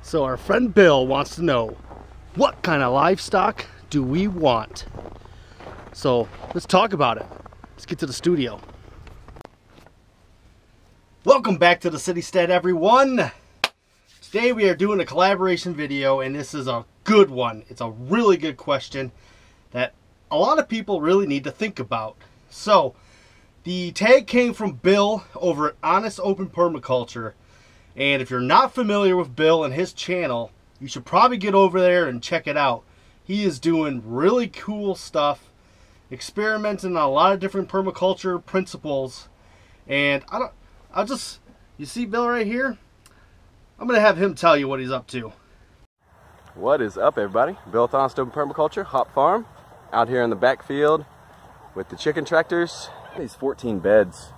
So our friend Bill wants to know, what kind of livestock do we want? So let's talk about it. Let's get to the studio. Welcome back to the Citystead, everyone. Today we are doing a collaboration video, and this is a good one. It's a really good question that a lot of people really need to think about. So the tag came from Bill over at Honest Open Permaculture. And if you're not familiar with Bill and his channel, you should probably get over there and check it out. He is doing really cool stuff, experimenting on a lot of different permaculture principles. And you see Bill right here? I'm going to have him tell you what he's up to. What is up, everybody? Bill with Honest Open Permaculture, hop farm, out here in the backfield with the chicken tractors. These 14 beds.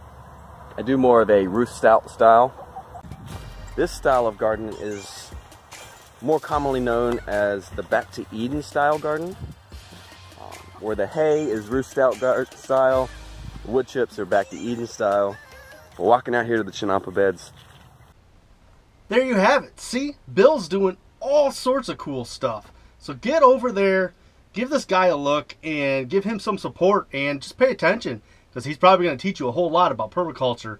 I do more of a roof stout style. This style of garden is more commonly known as the Back to Eden style garden, where the hay is roof stout style, wood chips are Back to Eden style. We're walking out here to the chinampa beds. There you have it. See, Bill's doing all sorts of cool stuff. So get over there, give this guy a look, and give him some support, and just pay attention, because he's probably going to teach you a whole lot about permaculture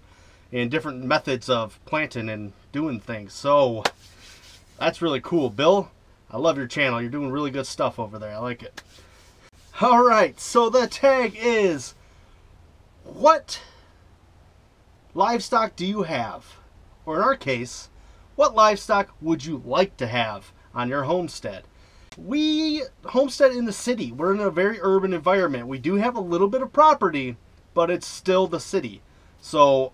and different methods of planting and doing things. So that's really cool. Bill, I love your channel. You're doing really good stuff over there. I like it. All right, so the tag is, what livestock do you have? Or in our case, what livestock would you like to have on your homestead? We homestead in the city. We're in a very urban environment. We do have a little bit of property, but it's still the city. So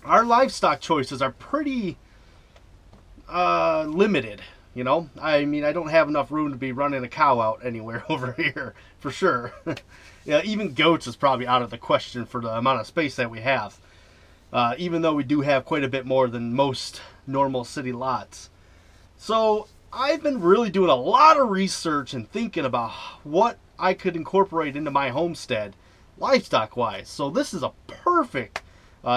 our livestock choices are pretty limited, you know. I mean, I don't have enough room to be running a cow out anywhere over here, for sure. Yeah, even goats is probably out of the question for the amount of space that we have. Even though we do have quite a bit more than most normal city lots. So I've been really doing a lot of research and thinking about what I could incorporate into my homestead livestock-wise. So this is a perfect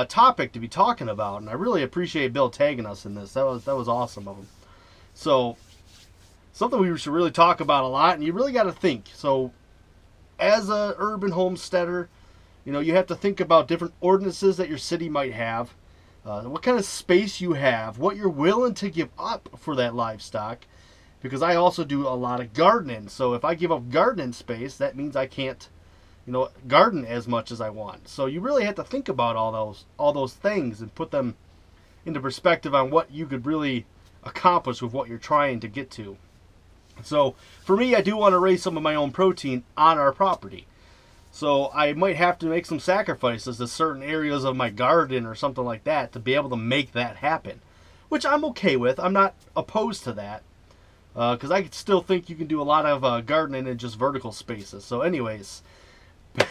topic to be talking about, and I really appreciate Bill tagging us in this. That was awesome of him. So something we should really talk about a lot, and you really got to think. So as a urban homesteader, you know, you have to think about different ordinances that your city might have, what kind of space you have, what you're willing to give up for that livestock, because I also do a lot of gardening. So if I give up gardening space, that means I can't, you know, garden as much as I want. So you really have to think about all those things and put them into perspective on what you could really accomplish with what you're trying to get to. So for me, I do want to raise some of my own protein on our property. So I might have to make some sacrifices to certain areas of my garden or something like that to be able to make that happen, which I'm okay with. I'm not opposed to that, because I still think you can do a lot of gardening in just vertical spaces. So anyways,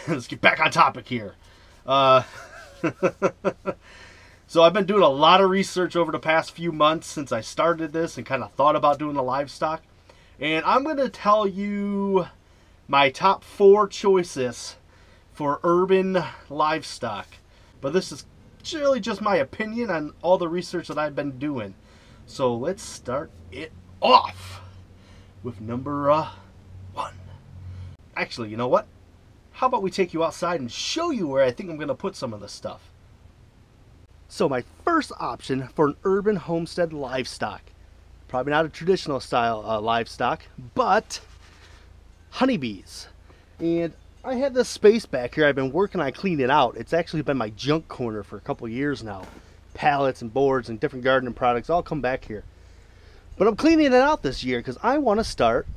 let's get back on topic here. So I've been doing a lot of research over the past few months since I started this and kind of thought about doing the livestock. And I'm going to tell you my top 4 choices for urban livestock. But this is really just my opinion on all the research that I've been doing. So let's start it off with number 1. Actually, you know what? How about we take you outside and show you where I think I'm going to put some of this stuff. So my first option for an urban homestead livestock, probably not a traditional style livestock, but honeybees. And I have this space back here I've been working on cleaning it out. It's actually been my junk corner for a couple years now. Pallets and boards and different gardening products all come back here. But I'm cleaning it out this year because I want to start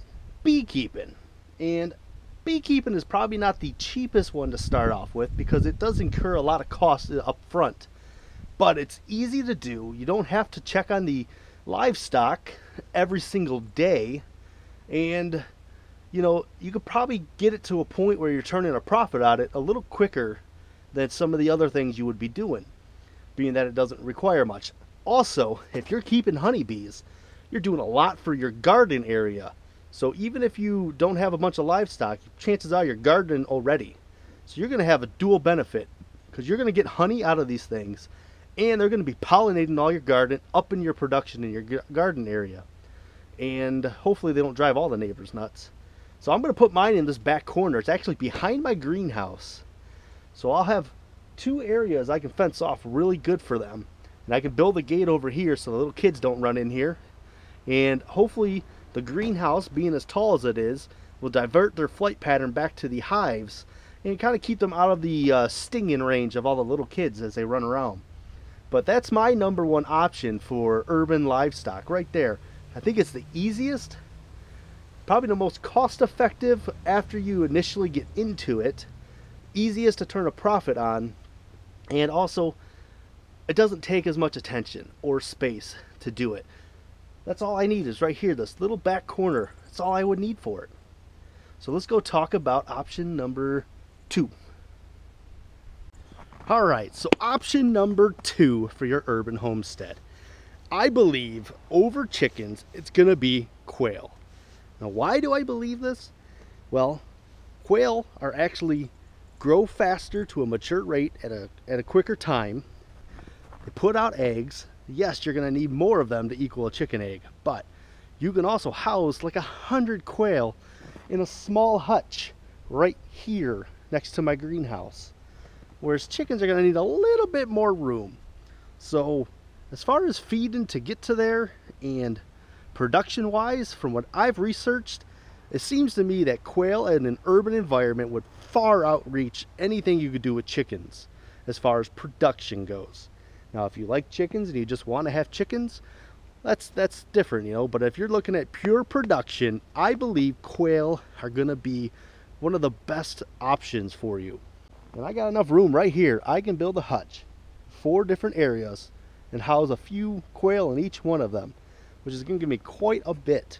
beekeeping. And beekeeping is probably not the cheapest one to start off with because it does incur a lot of costs up front. But it's easy to do. You don't have to check on the livestock every single day. And you know, you could probably get it to a point where you're turning a profit on it a little quicker than some of the other things you would be doing, being that it doesn't require much. Also, if you're keeping honeybees, you're doing a lot for your garden area. So even if you don't have a bunch of livestock, chances are you're gardening already. So you're going to have a dual benefit because you're going to get honey out of these things, and they're going to be pollinating all your garden, up in your production in your garden area. And hopefully they don't drive all the neighbors nuts. So I'm going to put mine in this back corner. It's actually behind my greenhouse. So I'll have 2 areas I can fence off really good for them. And I can build a gate over here so the little kids don't run in here. And hopefully the greenhouse, being as tall as it is, will divert their flight pattern back to the hives and kind of keep them out of the stinging range of all the little kids as they run around. But that's my #1 option for urban livestock right there. I think it's the easiest, probably the most cost-effective after you initially get into it, easiest to turn a profit on, and also it doesn't take as much attention or space to do it. That's all I need is right here, this little back corner. That's all I would need for it. So let's go talk about option number 2. Alright, so option number 2 for your urban homestead. I believe over chickens, it's going to be quail. Now, why do I believe this? Well, quail are actually grow faster to a mature rate at a quicker time. They put out eggs. Yes, you're going to need more of them to equal a chicken egg, but you can also house like 100 quail in a small hutch right here next to my greenhouse. Whereas chickens are going to need a little bit more room. So as far as feeding to get to there and production wise, from what I've researched, it seems to me that quail in an urban environment would far outreach anything you could do with chickens as far as production goes. Now, if you like chickens and you just want to have chickens, that's different, you know. But if you're looking at pure production, I believe quail are going to be one of the best options for you. And I got enough room right here. I can build a hutch, 4 different areas, and house a few quail in each one of them, which is going to give me quite a bit.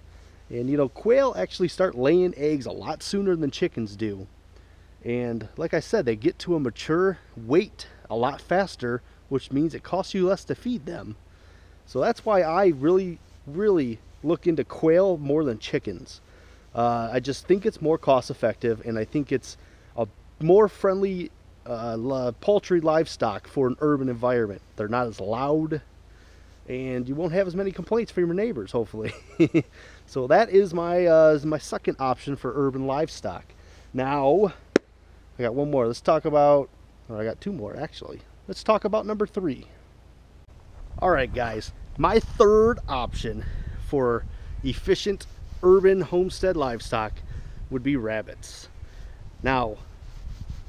And you know, quail actually start laying eggs a lot sooner than chickens do. And like I said, they get to a mature weight a lot faster, which means it costs you less to feed them. So that's why I really look into quail more than chickens. I just think it's more cost effective, and I think it's a more friendly poultry livestock for an urban environment. They're not as loud, and you won't have as many complaints from your neighbors, hopefully. So that is my second option for urban livestock. Now, I got one more. Let's talk about, or I got 2 more actually. Let's talk about number 3. Alright guys, my third option for efficient urban homestead livestock would be rabbits. Now,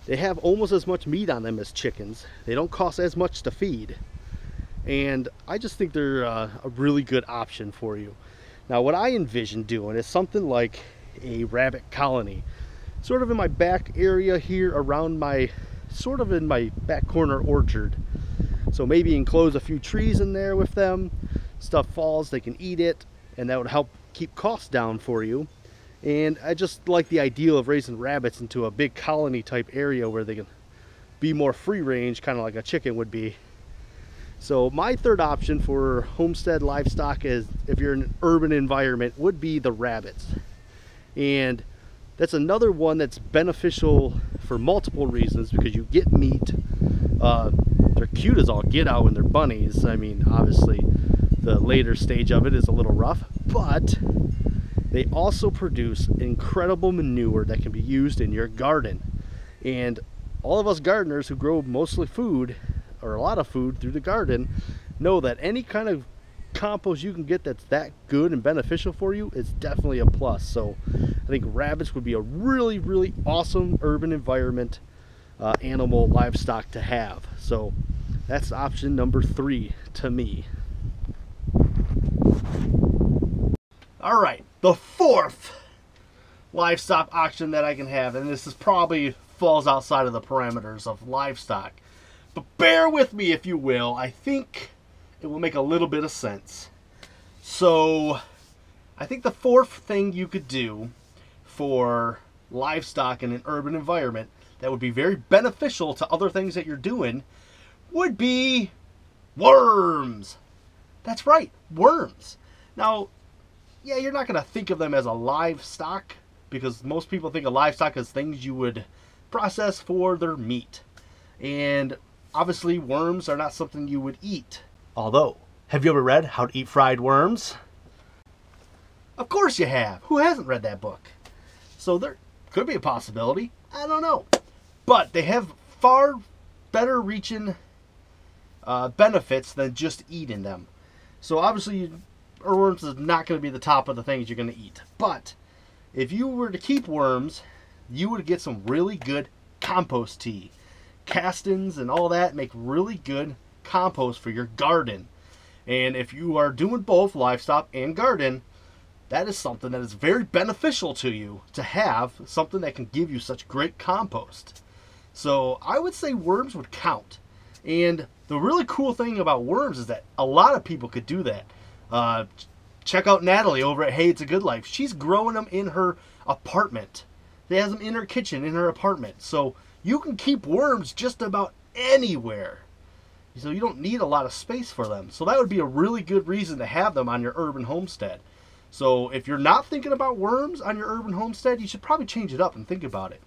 they have almost as much meat on them as chickens. They don't cost as much to feed. And I just think they're a really good option for you. Now, what I envision doing is something like a rabbit colony. Sort of in my back area here around my, sort of in my back corner orchard. So maybe enclose a few trees in there with them. Stuff falls, they can eat it, and that would help keep costs down for you. And I just like the ideal of raising rabbits into a big colony type area where they can be more free range, kind of like a chicken would be. So my third option for homestead livestock is, if you're in an urban environment, would be the rabbits. And that's another one that's beneficial for multiple reasons, because you get meat. They're cute as all get out when they're bunnies. I mean, obviously the later stage of it is a little rough, but they also produce incredible manure that can be used in your garden. And all of us gardeners who grow mostly food, or a lot of food through the garden, know that any kind of compost you can get that's that good and beneficial for you is definitely a plus. So I think rabbits would be a really awesome urban environment animal livestock to have. So that's option number 3 to me. All right, the 4th livestock option that I can have, and this is probably falls outside of the parameters of livestock, but bear with me if you will. I think it will make a little bit of sense. So I think the 4th thing you could do for livestock in an urban environment that would be very beneficial to other things that you're doing would be worms. That's right, worms. Now, yeah, you're not going to think of them as a livestock, because most people think of livestock as things you would process for their meat. And obviously worms are not something you would eat. Although, have you ever read How to Eat Fried Worms? Of course you have. Who hasn't read that book? So there could be a possibility. I don't know. But they have far better reaching benefits than just eating them. So obviously, worms is not going to be the top of the things you're going to eat. But if you were to keep worms, you would get some really good compost tea. Castings and all that make really good compost for your garden. And if you are doing both livestock and garden, that is something that is very beneficial to you, to have something that can give you such great compost. So I would say worms would count. And the really cool thing about worms is that a lot of people could do that. Check out Natalie over at Hey It's a Good Life. She's growing them in her apartment. She has them in her kitchen, in her apartment. So you can keep worms just about anywhere. So you don't need a lot of space for them. So that would be a really good reason to have them on your urban homestead. So if you're not thinking about worms on your urban homestead, you should probably change it up and think about it.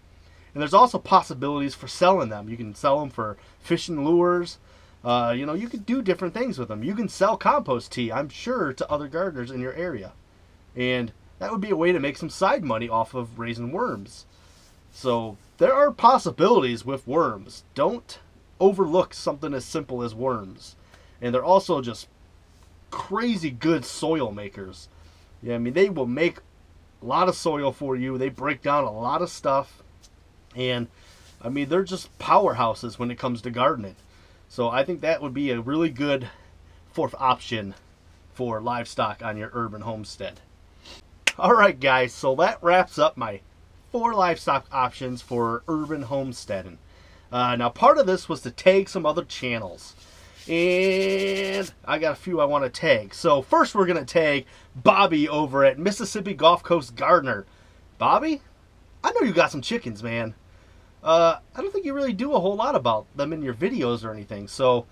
And there's also possibilities for selling them. You can sell them for fishing lures. You know, you could do different things with them. You can sell compost tea, I'm sure, to other gardeners in your area. And that would be a way to make some side money off of raising worms. So there are possibilities with worms. Don't overlook something as simple as worms. And they're also just crazy good soil makers. Yeah, I mean, they will make a lot of soil for you. They break down a lot of stuff. And, I mean, they're just powerhouses when it comes to gardening. So I think that would be a really good fourth option for livestock on your urban homestead. Alright guys, so that wraps up my 4 livestock options for urban homesteading. Now part of this was to tag some other channels. And I got a few I want to tag. So first we're going to tag Bobby over at Mississippi Gulf Coast Gardener. Bobby, I know you got some chickens, man. I don't think you really do a whole lot about them in your videos or anything. So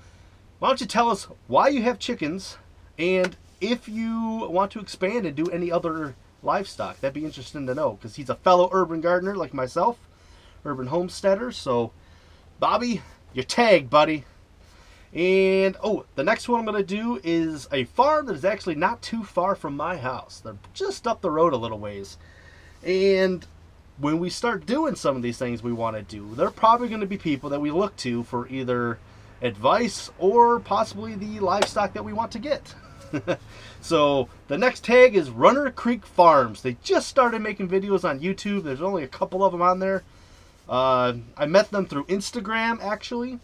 why don't you tell us why you have chickens, and if you want to expand and do any other livestock. That'd be interesting to know, because he's a fellow urban gardener like myself, urban homesteader. So Bobby, you're tagged, buddy. And oh, the next one I'm going to do is a farm that is actually not too far from my house. They're just up the road a little ways. And when we start doing some of these things we want to do, they're probably going to be people that we look to for either advice or possibly the livestock that we want to get. So the next tag is Runner Creek Farms. They just started making videos on YouTube. There's only a couple of them on there. I met them through Instagram, actually.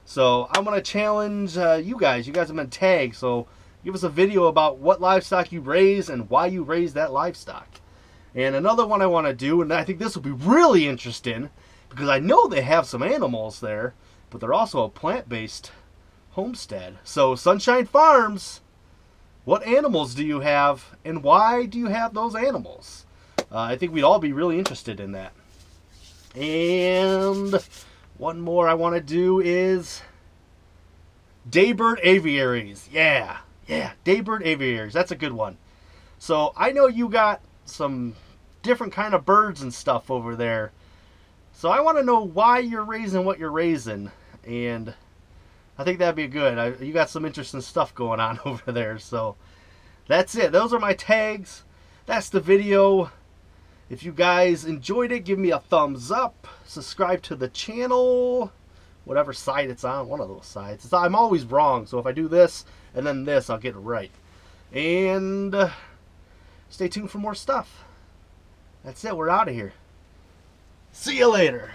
So I'm going to challenge you guys. You guys have been tagged. So give us a video about what livestock you raise and why you raise that livestock. And another one I want to do, and I think this will be really interesting, because I know they have some animals there, but they're also a plant-based homestead. So Sunshine Farms, what animals do you have, and why do you have those animals? I think we'd all be really interested in that. And one more I want to do is Daybird Aviaries. Yeah, Daybird Aviaries. That's a good one. So I know you got some different kind of birds and stuff over there. So I want to know why you're raising what you're raising. And I think that'd be good. You got some interesting stuff going on over there. So that's it. Those are my tags. That's the video. If you guys enjoyed it, give me a thumbs up. Subscribe to the channel. Whatever side it's on. One of those sides. I'm always wrong. So if I do this and then this, I'll get it right. And stay tuned for more stuff. That's it. We're out of here. See you later.